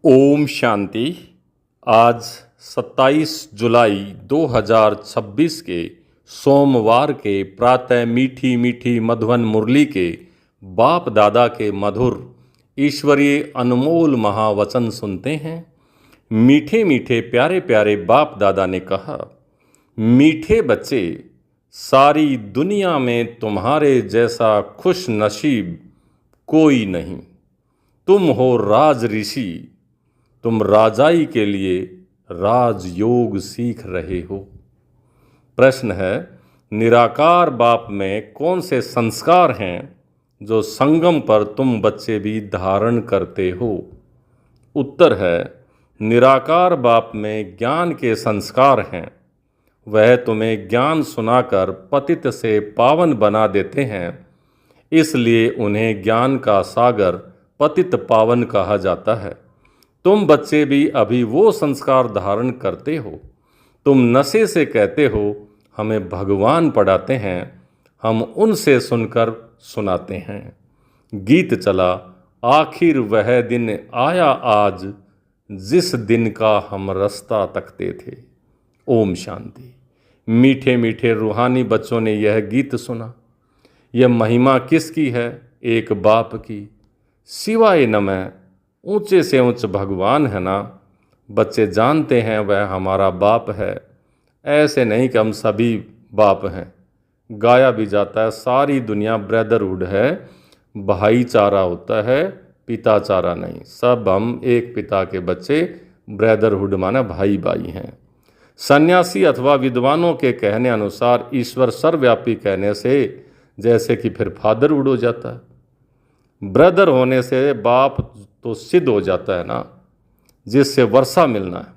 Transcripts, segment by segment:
ओम शांति। आज 27 जुलाई 2026 के सोमवार के प्रातः मीठी मीठी मधुवन मुरली के बाप दादा के मधुर ईश्वरीय अनमोल महावचन सुनते हैं। मीठे मीठे प्यारे प्यारे बाप दादा ने कहा, मीठे बच्चे, सारी दुनिया में तुम्हारे जैसा खुश नसीब कोई नहीं। तुम हो राज ऋषि, तुम राजाई के लिए राजयोग सीख रहे हो। प्रश्न है, निराकार बाप में कौन से संस्कार हैं जो संगम पर तुम बच्चे भी धारण करते हो? उत्तर है, निराकार बाप में ज्ञान के संस्कार हैं। वह तुम्हें ज्ञान सुनाकर पतित से पावन बना देते हैं, इसलिए उन्हें ज्ञान का सागर पतित पावन कहा जाता है। तुम बच्चे भी अभी वो संस्कार धारण करते हो। तुम नशे से कहते हो हमें भगवान पढ़ाते हैं, हम उनसे सुनकर सुनाते हैं। गीत चला, आखिर वह दिन आया आज, जिस दिन का हम रास्ता तकते थे। ओम शांति। मीठे मीठे रूहानी बच्चों ने यह गीत सुना। यह महिमा किसकी है? एक बाप की। सिवाय नमः ऊंचे से ऊंच भगवान है ना। बच्चे जानते हैं वह हमारा बाप है। ऐसे नहीं कि हम सभी बाप हैं। गाया भी जाता है, सारी दुनिया ब्रदरहुड है, भाईचारा होता है, पिताचारा नहीं। सब हम एक पिता के बच्चे, ब्रदरहुड माना भाई भाई हैं। सन्यासी अथवा विद्वानों के कहने अनुसार ईश्वर सर्वव्यापी कहने से जैसे कि फिर फादरहुड हो जाता है। ब्रदर होने से बाप तो सिद्ध हो जाता है ना, जिससे वर्षा मिलना है।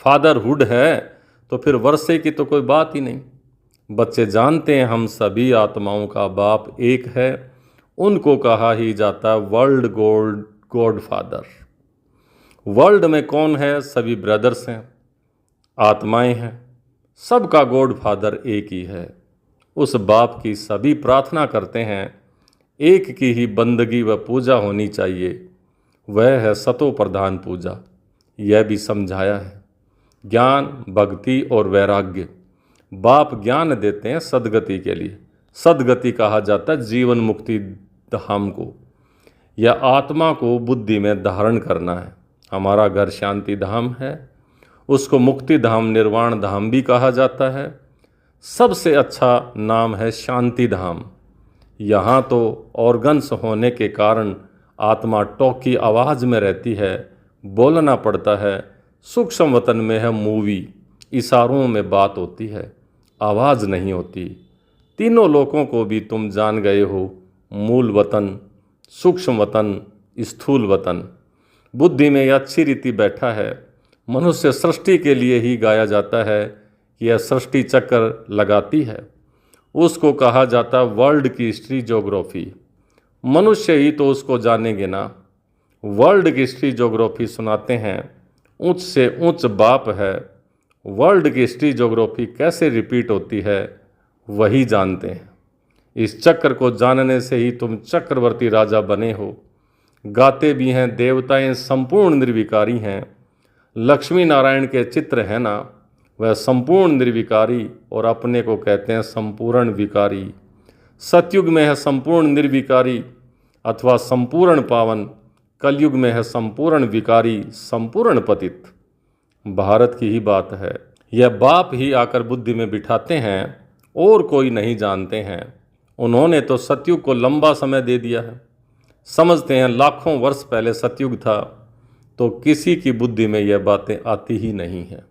फादरहुड है तो फिर वर्षे की तो कोई बात ही नहीं। बच्चे जानते हैं हम सभी आत्माओं का बाप एक है। उनको कहा ही जाता है वर्ल्ड गॉड फादर। वर्ल्ड में कौन है? सभी ब्रदर्स हैं, आत्माएं हैं। सबका गॉड फादर एक ही है। उस बाप की सभी प्रार्थना करते हैं। एक की ही बंदगी व पूजा होनी चाहिए, वह है सतो प्रधान पूजा। यह भी समझाया है। ज्ञान, भक्ति और वैराग्य। बाप ज्ञान देते हैं सदगति के लिए। सदगति कहा जाता है जीवन मुक्ति धाम को, या आत्मा को बुद्धि में धारण करना है। हमारा घर शांति धाम है, उसको मुक्ति धाम, निर्वाण धाम भी कहा जाता है। सबसे अच्छा नाम है शांति धाम। यहाँ तो ऑर्गन्स होने के कारण आत्मा टॉक की आवाज़ में रहती है, बोलना पड़ता है। सूक्ष्म वतन में है मूवी, इशारों में बात होती है, आवाज़ नहीं होती। तीनों लोगों को भी तुम जान गए हो, मूल वतन, सूक्ष्म वतन, स्थूल वतन। बुद्धि में यह अच्छी रीति बैठा है। मनुष्य सृष्टि के लिए ही गाया जाता है कि यह सृष्टि चक्कर लगाती है। उसको कहा जाता वर्ल्ड की हिस्ट्री ज्योग्राफी। मनुष्य ही तो उसको जानेंगे ना। वर्ल्ड की हिस्ट्री ज्योग्राफी सुनाते हैं। ऊंच से ऊंच बाप है। वर्ल्ड की हिस्ट्री ज्योग्राफी कैसे रिपीट होती है वही जानते हैं। इस चक्र को जानने से ही तुम चक्रवर्ती राजा बने हो। गाते भी हैं, देवताएं संपूर्ण निर्विकारी हैं। लक्ष्मी नारायण के चित्र है ना, वह संपूर्ण निर्विकारी और अपने को कहते हैं संपूर्ण विकारी। सतयुग में है संपूर्ण निर्विकारी अथवा संपूर्ण पावन। कलयुग में है संपूर्ण विकारी, संपूर्ण पतित। भारत की ही बात है। यह बाप ही आकर बुद्धि में बिठाते हैं और कोई नहीं जानते हैं। उन्होंने तो सतयुग को लंबा समय दे दिया है। समझते हैं लाखों वर्ष पहले सतयुग था, तो किसी की बुद्धि में यह बातें आती ही नहीं हैं।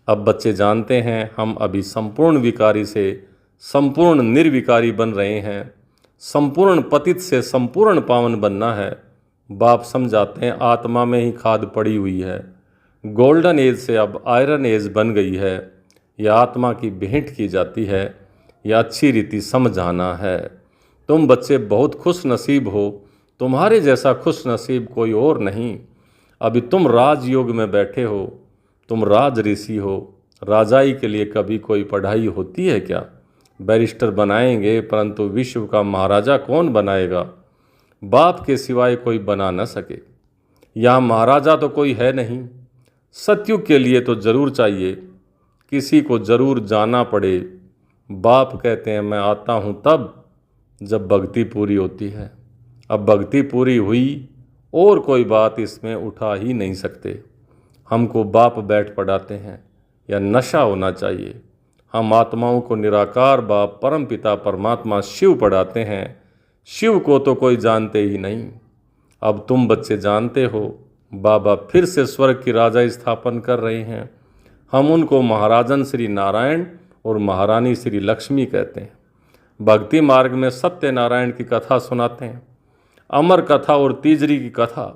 अब बच्चे जानते हैं हम अभी संपूर्ण विकारी से संपूर्ण निर्विकारी बन रहे हैं। संपूर्ण पतित से संपूर्ण पावन बनना है। बाप समझाते हैं आत्मा में ही खाद पड़ी हुई है। गोल्डन एज से अब आयरन एज बन गई है। यह आत्मा की भेंट की जाती है। यह अच्छी रीति समझाना है। तुम बच्चे बहुत खुश नसीब हो। तुम्हारे जैसा खुश नसीब कोई और नहीं। अभी तुम राजयोग में बैठे हो, तुम राज ऋषि हो। राजाई के लिए कभी कोई पढ़ाई होती है क्या? बैरिस्टर बनाएंगे, परंतु विश्व का महाराजा कौन बनाएगा? बाप के सिवाय कोई बना न सके। यहाँ महाराजा तो कोई है नहीं। सतयुग के लिए तो जरूर चाहिए, किसी को जरूर जाना पड़े। बाप कहते हैं मैं आता हूँ तब जब भक्ति पूरी होती है। अब भक्ति पूरी हुई और कोई बात इसमें उठा ही नहीं सकते। हमको बाप बैठ पढ़ाते हैं या नशा होना चाहिए। हम आत्माओं को निराकार बाप परम पिता परमात्मा शिव पढ़ाते हैं। शिव को तो कोई जानते ही नहीं। अब तुम बच्चे जानते हो, बाबा फिर से स्वर्ग की राजा स्थापन कर रहे हैं। हम उनको महाराजन श्री नारायण और महारानी श्री लक्ष्मी कहते हैं। भक्ति मार्ग में सत्यनारायण की कथा सुनाते हैं, अमर कथा और तीजरी की कथा।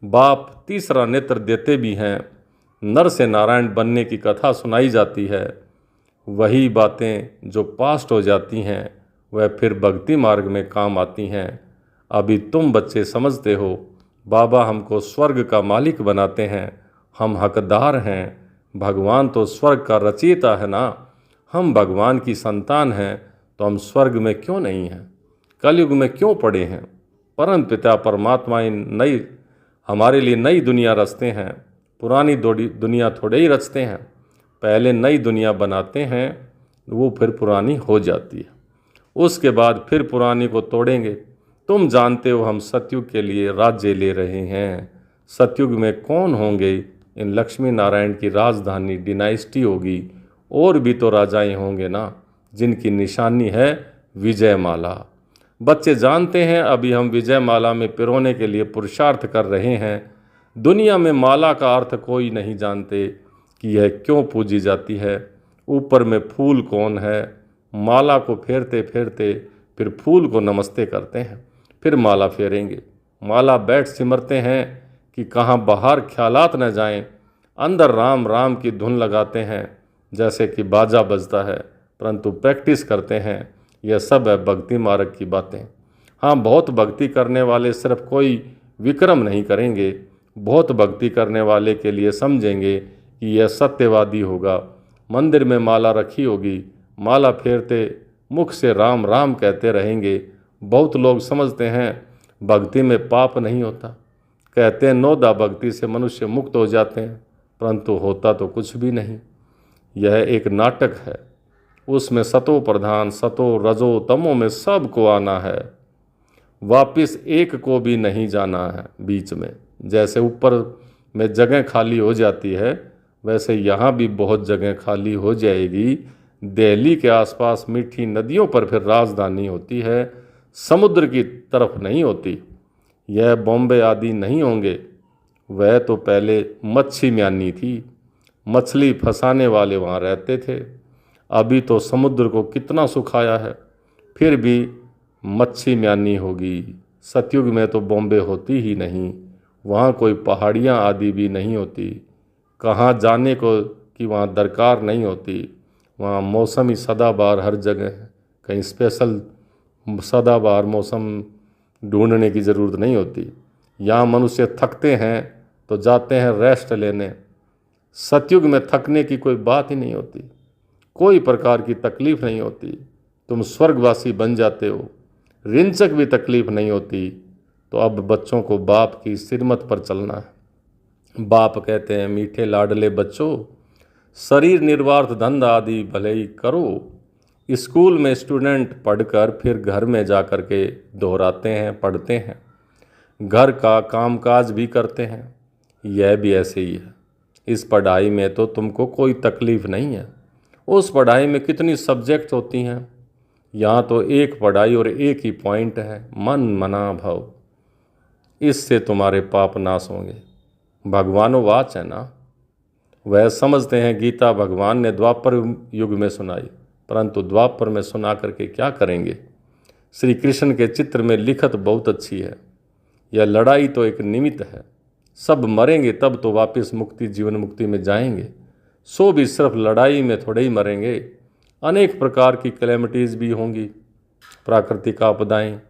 बाप तीसरा नेत्र देते भी हैं। नर से नारायण बनने की कथा सुनाई जाती है। वही बातें जो पास्ट हो जाती हैं वह फिर भक्ति मार्ग में काम आती हैं। अभी तुम बच्चे समझते हो, बाबा हमको स्वर्ग का मालिक बनाते हैं, हम हकदार हैं। भगवान तो स्वर्ग का रचयिता है ना। हम भगवान की संतान हैं तो हम स्वर्ग में क्यों नहीं हैं? कलयुग में क्यों पड़े हैं? परम पिता परमात्मा नई हमारे लिए नई दुनिया रचते हैं। पुरानी दुनिया थोड़े ही रचते हैं। पहले नई दुनिया बनाते हैं, वो फिर पुरानी हो जाती है। उसके बाद फिर पुरानी को तोड़ेंगे। तुम जानते हो हम सतयुग के लिए राज्य ले रहे हैं। सतयुग में कौन होंगे? इन लक्ष्मी नारायण की राजधानी डिनाइस्टी होगी। और भी तो राजाएं होंगे ना, जिनकी निशानी है विजय माला। बच्चे जानते हैं अभी हम विजय माला में पिरोने के लिए पुरुषार्थ कर रहे हैं। दुनिया में माला का अर्थ कोई नहीं जानते कि यह क्यों पूजी जाती है। ऊपर में फूल कौन है? माला को फेरते फेरते फिर फूल को नमस्ते करते हैं, फिर माला फेरेंगे। माला बैठ सिमरते हैं कि कहाँ बाहर ख्यालात न जाएं। अंदर राम राम की धुन लगाते हैं जैसे कि बाजा बजता है, परंतु प्रैक्टिस करते हैं। यह सब है भक्ति मार्ग की बातें। हाँ, बहुत भक्ति करने वाले सिर्फ कोई विक्रम नहीं करेंगे। बहुत भक्ति करने वाले के लिए समझेंगे कि यह सत्यवादी होगा। मंदिर में माला रखी होगी, माला फेरते मुख से राम राम कहते रहेंगे। बहुत लोग समझते हैं भक्ति में पाप नहीं होता। कहते हैं नौदा भक्ति से मनुष्य मुक्त हो जाते हैं, परंतु होता तो कुछ भी नहीं। यह एक नाटक है। उसमें सतो प्रधान, सतो रजो तमो में सबको आना है। वापिस एक को भी नहीं जाना है बीच में। जैसे ऊपर में जगह खाली हो जाती है, वैसे यहाँ भी बहुत जगह खाली हो जाएगी। दिल्ली के आसपास मीठी नदियों पर फिर राजधानी होती है, समुद्र की तरफ नहीं होती। यह बॉम्बे आदि नहीं होंगे। वह तो पहले मच्छी म्यानी थी, मछली फंसाने वाले वहाँ रहते थे। अभी तो समुद्र को कितना सुखाया है, फिर भी मच्छी म्यानी होगी। सतयुग में तो बॉम्बे होती ही नहीं, वहाँ कोई पहाड़ियाँ आदि भी नहीं होती। कहाँ जाने को कि वहाँ दरकार नहीं होती। वहाँ मौसम ही सदाबहार हर जगह है। कहीं स्पेशल सदाबहार मौसम ढूंढने की ज़रूरत नहीं होती। यहाँ मनुष्य थकते हैं तो जाते हैं रेस्ट लेने। सतयुग में थकने की कोई बात ही नहीं होती, कोई प्रकार की तकलीफ़ नहीं होती। तुम स्वर्गवासी बन जाते हो, रिंचक भी तकलीफ़ नहीं होती। तो अब बच्चों को बाप की सिरमत पर चलना है। बाप कहते हैं मीठे लाडले बच्चों, शरीर निर्वार्थ धंधा आदि भले ही करो। स्कूल में स्टूडेंट पढ़कर फिर घर में जा कर के दोहराते हैं, पढ़ते हैं, घर का कामकाज भी करते हैं। यह भी ऐसे ही है। इस पढ़ाई में तो तुमको कोई तकलीफ़ नहीं है। उस पढ़ाई में कितनी सब्जेक्ट होती हैं, यहाँ तो एक पढ़ाई और एक ही पॉइंट है, मन मना भव। इससे तुम्हारे पाप नाश होंगे। भगवानोवाच है ना। वह समझते हैं गीता भगवान ने द्वापर युग में सुनाई, परंतु द्वापर में सुना करके क्या करेंगे। श्री कृष्ण के चित्र में लिखत बहुत अच्छी है। यह लड़ाई तो एक निमित्त है। सब मरेंगे तब तो वापस मुक्ति जीवन मुक्ति में जाएंगे। सो भी सिर्फ लड़ाई में थोड़े ही मरेंगे। अनेक प्रकार की कैलेमिटीज़ भी होंगी, प्राकृतिक आपदाएं।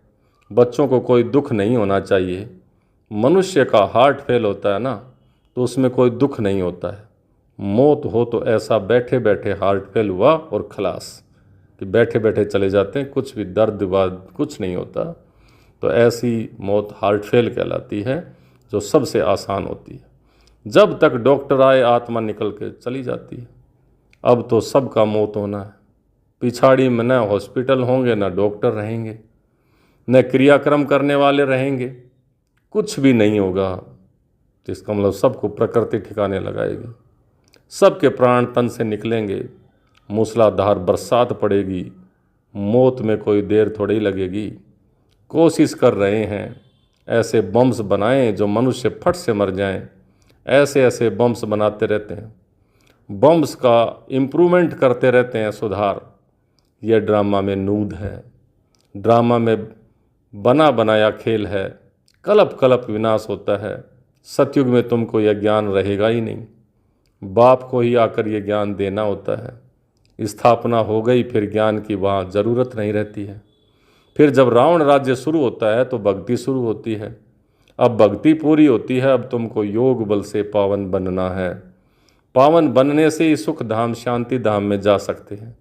बच्चों को कोई दुख नहीं होना चाहिए। मनुष्य का हार्ट फेल होता है ना, तो उसमें कोई दुख नहीं होता है। मौत हो तो ऐसा बैठे बैठे हार्ट फेल हुआ और खलास, कि बैठे बैठे चले जाते हैं, कुछ भी दर्द बाद कुछ नहीं होता। तो ऐसी मौत हार्ट फेल कहलाती है। जो सबसे आसान होती है। जब तक डॉक्टर आए आत्मा निकल के चली जाती है। अब तो सबका मौत होना है। पिछाड़ी में न हॉस्पिटल होंगे, न डॉक्टर रहेंगे, न क्रियाक्रम करने वाले रहेंगे, कुछ भी नहीं होगा। तो इसका मतलब सबको प्रकृति ठिकाने लगाएगी, सबके प्राण तन से निकलेंगे, मूसलाधार बरसात पड़ेगी, मौत में कोई देर थोड़ी लगेगी। कोशिश कर रहे हैं ऐसे बम्स बनाएं जो मनुष्य फट से मर जाएं। ऐसे ऐसे बम्स बनाते रहते हैं, बम्स का इम्प्रूवमेंट करते रहते हैं, सुधार। यह ड्रामा में नूद है, ड्रामा में बना बनाया खेल है। कलप कलप विनाश होता है। सतयुग में तुमको यह ज्ञान रहेगा ही नहीं। बाप को ही आकर ये ज्ञान देना होता है। स्थापना हो गई फिर ज्ञान की वहाँ ज़रूरत नहीं रहती है। फिर जब रावण राज्य शुरू होता है तो भक्ति शुरू होती है। अब भक्ति पूरी होती है, अब तुमको योग बल से पावन बनना है। पावन बनने से ही सुख धाम शांति धाम में जा सकते हैं।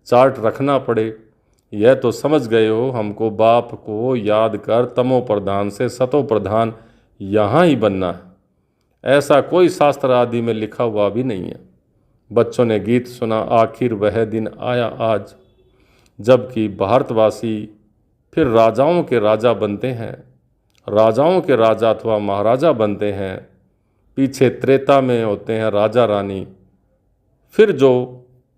चार्ट रखना पड़े, यह तो समझ गए हो। हमको बाप को याद कर तमो प्रधान से सतो प्रधान यहाँ ही बनना है। ऐसा कोई शास्त्र आदि में लिखा हुआ भी नहीं है। बच्चों ने गीत सुना, आखिर वह दिन आया आज, जबकि भारतवासी फिर राजाओं के राजा बनते हैं, राजाओं के राजा अथवा महाराजा बनते हैं। पीछे त्रेता में होते हैं राजा रानी, फिर जो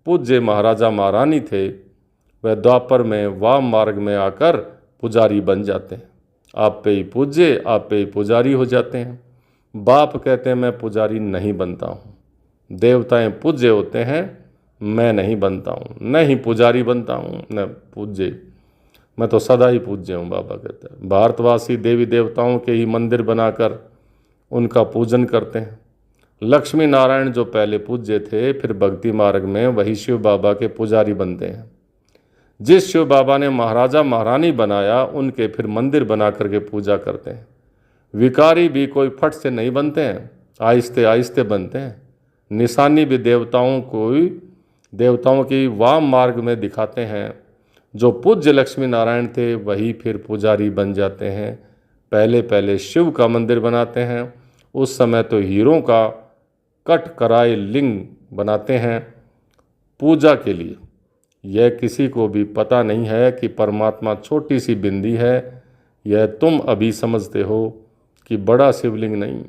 पूज्य महाराजा महारानी थे वह द्वापर में वाम मार्ग में आकर पुजारी बन जाते हैं। आप पे ही पूज्य, आप पे ही पुजारी हो जाते हैं। बाप कहते हैं मैं पुजारी नहीं बनता हूँ। देवताएं पूज्य होते हैं, मैं नहीं बनता हूँ, न ही पुजारी बनता हूँ न पूज्य। मैं तो सदा ही पूज्य हूँ, बाबा कहते हैं। भारतवासी देवी देवताओं के ही मंदिर बनाकर उनका पूजन करते हैं। लक्ष्मी नारायण जो पहले पूज्य थे, फिर भक्ति मार्ग में वही शिव बाबा के पुजारी बनते हैं। जिस शिव बाबा ने महाराजा महारानी बनाया, उनके फिर मंदिर बना करके पूजा करते हैं। विकारी भी कोई फट से नहीं बनते हैं, आहिस्ते आहिस्ते बनते हैं। निशानी भी देवताओं की वाम मार्ग में दिखाते हैं। जो पूज्य लक्ष्मी नारायण थे वही फिर पुजारी बन जाते हैं। पहले पहले शिव का मंदिर बनाते हैं, उस समय तो हीरों का कट कराए लिंग बनाते हैं पूजा के लिए। यह किसी को भी पता नहीं है कि परमात्मा छोटी सी बिंदी है। यह तुम अभी समझते हो कि बड़ा शिवलिंग नहीं।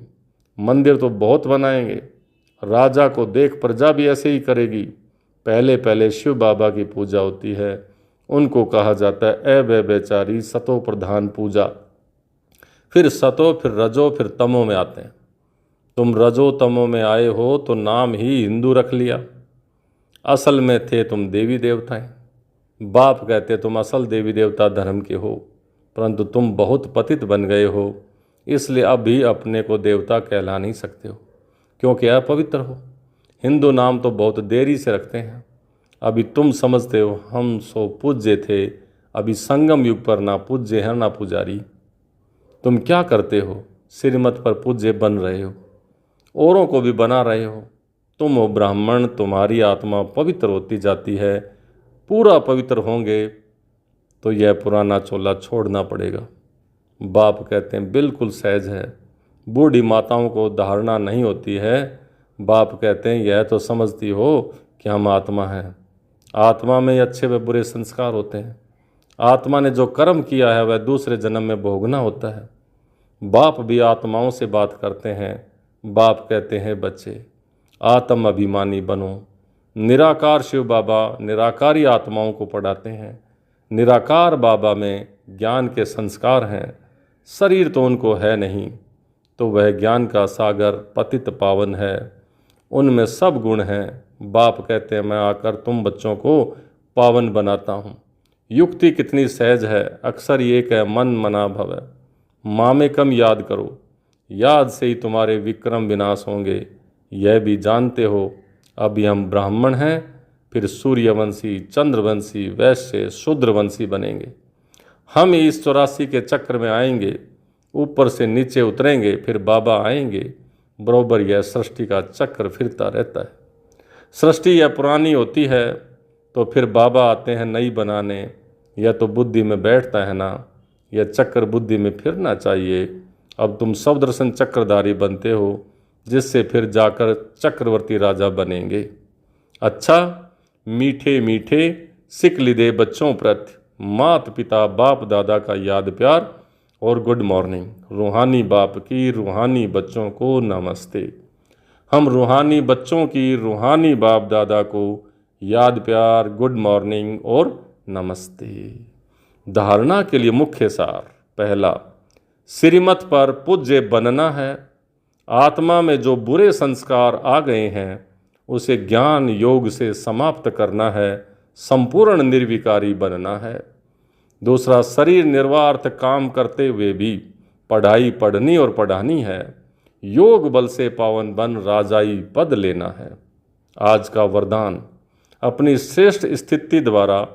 मंदिर तो बहुत बनाएंगे, राजा को देख प्रजा भी ऐसे ही करेगी। पहले पहले शिव बाबा की पूजा होती है, उनको कहा जाता है ए बेचारी सतो प्रधान पूजा। फिर सतो, फिर रजो, फिर तमो में आते हैं। तुम रजो तमो में आए हो तो नाम ही हिंदू रख लिया, असल में थे तुम देवी देवताएं। बाप कहते तुम असल देवी देवता धर्म के हो, परंतु तुम बहुत पतित बन गए हो, इसलिए अब भी अपने को देवता कहला नहीं सकते हो, क्योंकि अपवित्र हो। हिंदू नाम तो बहुत देरी से रखते हैं। अभी तुम समझते हो हम सो पूज्य थे, अभी संगम युग पर ना पूज्य है ना पुजारी। तुम क्या करते हो? श्रीमत पर पूज्य बन रहे हो, औरों को भी बना रहे हो। तुम हो ब्राह्मण, तुम्हारी आत्मा पवित्र होती जाती है। पूरा पवित्र होंगे तो यह पुराना चोला छोड़ना पड़ेगा। बाप कहते हैं बिल्कुल सहज है। बूढ़ी माताओं को धारणा नहीं होती है। बाप कहते हैं यह तो समझती हो कि हम आत्मा हैं। आत्मा में अच्छे व बुरे संस्कार होते हैं। आत्मा ने जो कर्म किया है वह दूसरे जन्म में भोगना होता है। बाप भी आत्माओं से बात करते हैं। बाप कहते हैं बच्चे आत्म अभिमानी बनो। निराकार शिव बाबा निराकारी आत्माओं को पढ़ाते हैं। निराकार बाबा में ज्ञान के संस्कार हैं, शरीर तो उनको है नहीं, तो वह ज्ञान का सागर पतित पावन है, उनमें सब गुण हैं। बाप कहते हैं मैं आकर तुम बच्चों को पावन बनाता हूँ। युक्ति कितनी सहज है, अक्सर ये कह मन मना भव। मामेकम याद करो, याद से ही तुम्हारे विक्रम विनाश होंगे। यह भी जानते हो अभी हम ब्राह्मण हैं, फिर सूर्यवंशी, चंद्रवंशी, वैश्य, शूद्रवंशी बनेंगे। हम इस 84 के चक्र में आएंगे, ऊपर से नीचे उतरेंगे, फिर बाबा आएंगे। बराबर यह सृष्टि का चक्र फिरता रहता है। सृष्टि यह पुरानी होती है तो फिर बाबा आते हैं नई बनाने। यह तो बुद्धि में बैठता है ना, यह चक्र बुद्धि में फिरना चाहिए। अब तुम सौदर्शन चक्रधारी बनते हो, जिससे फिर जाकर चक्रवर्ती राजा बनेंगे। अच्छा, मीठे मीठे सिकलिदे बच्चों प्रति माता पिता बाप दादा का याद प्यार और गुड मॉर्निंग। रूहानी बाप की रूहानी बच्चों को नमस्ते। हम रूहानी बच्चों की रूहानी बाप दादा को याद प्यार, गुड मॉर्निंग और नमस्ते। धारणा के लिए मुख्य सार। पहला, श्रीमत पर पूज्य बनना है। आत्मा में जो बुरे संस्कार आ गए हैं उसे ज्ञान योग से समाप्त करना है, संपूर्ण निर्विकारी बनना है। दूसरा, शरीर निर्वार्थ काम करते हुए भी पढ़ाई पढ़नी और पढ़ानी है। योग बल से पावन बन राजाई पद लेना है। आज का वरदान, अपनी श्रेष्ठ स्थिति द्वारा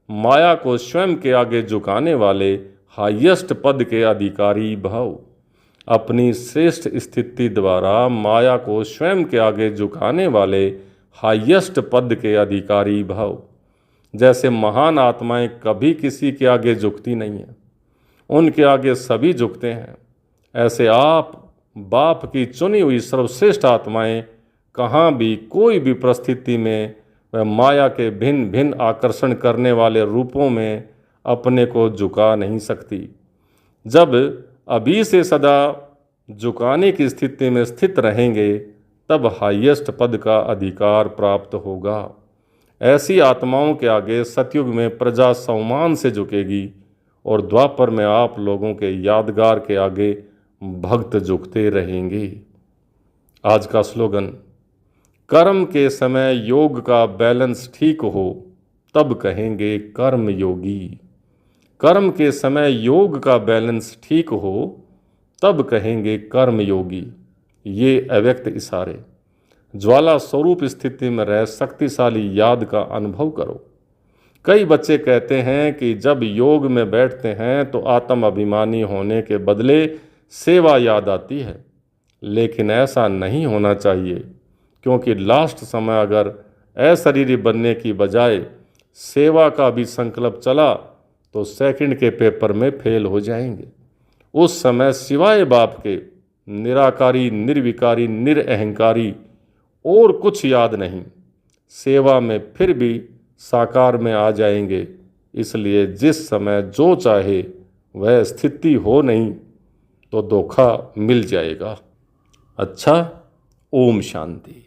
माया को स्वयं के आगे झुकाने वाले हाईएस्ट पद के अधिकारी भव। अपनी श्रेष्ठ स्थिति द्वारा माया को स्वयं के आगे झुकाने वाले हाईएस्ट पद के अधिकारी भव। जैसे महान आत्माएं कभी किसी के आगे झुकती नहीं हैं, उनके आगे सभी झुकते हैं, ऐसे आप बाप की चुनी हुई सर्वश्रेष्ठ आत्माएं कहाँ भी कोई भी परिस्थिति में वह माया के भिन्न भिन्न आकर्षण करने वाले रूपों में अपने को झुका नहीं सकती। जब अभी से सदा झुकाने की स्थिति में स्थित रहेंगे तब हाईएस्ट पद का अधिकार प्राप्त होगा। ऐसी आत्माओं के आगे सतयुग में प्रजा सम्मान से झुकेगी और द्वापर में आप लोगों के यादगार के आगे भक्त झुकते रहेंगे। आज का स्लोगन, कर्म के समय योग का बैलेंस ठीक हो तब कहेंगे कर्म योगी। कर्म के समय योग का बैलेंस ठीक हो तब कहेंगे कर्म योगी। ये अव्यक्त इशारे ज्वाला स्वरूप स्थिति में रह शक्तिशाली याद का अनुभव करो। कई बच्चे कहते हैं कि जब योग में बैठते हैं तो आत्म अभिमानी होने के बदले सेवा याद आती है, लेकिन ऐसा नहीं होना चाहिए, क्योंकि लास्ट समय अगर अशरीरी बनने की बजाय सेवा का भी संकल्प चला तो सेकंड के पेपर में फेल हो जाएंगे। उस समय सिवाय बाप के निराकारी, निर्विकारी, निरअहंकारी और कुछ याद नहीं। सेवा में फिर भी साकार में आ जाएंगे। इसलिए जिस समय जो चाहे वह स्थिति हो नहीं तो धोखा मिल जाएगा। अच्छा, ओम शांति।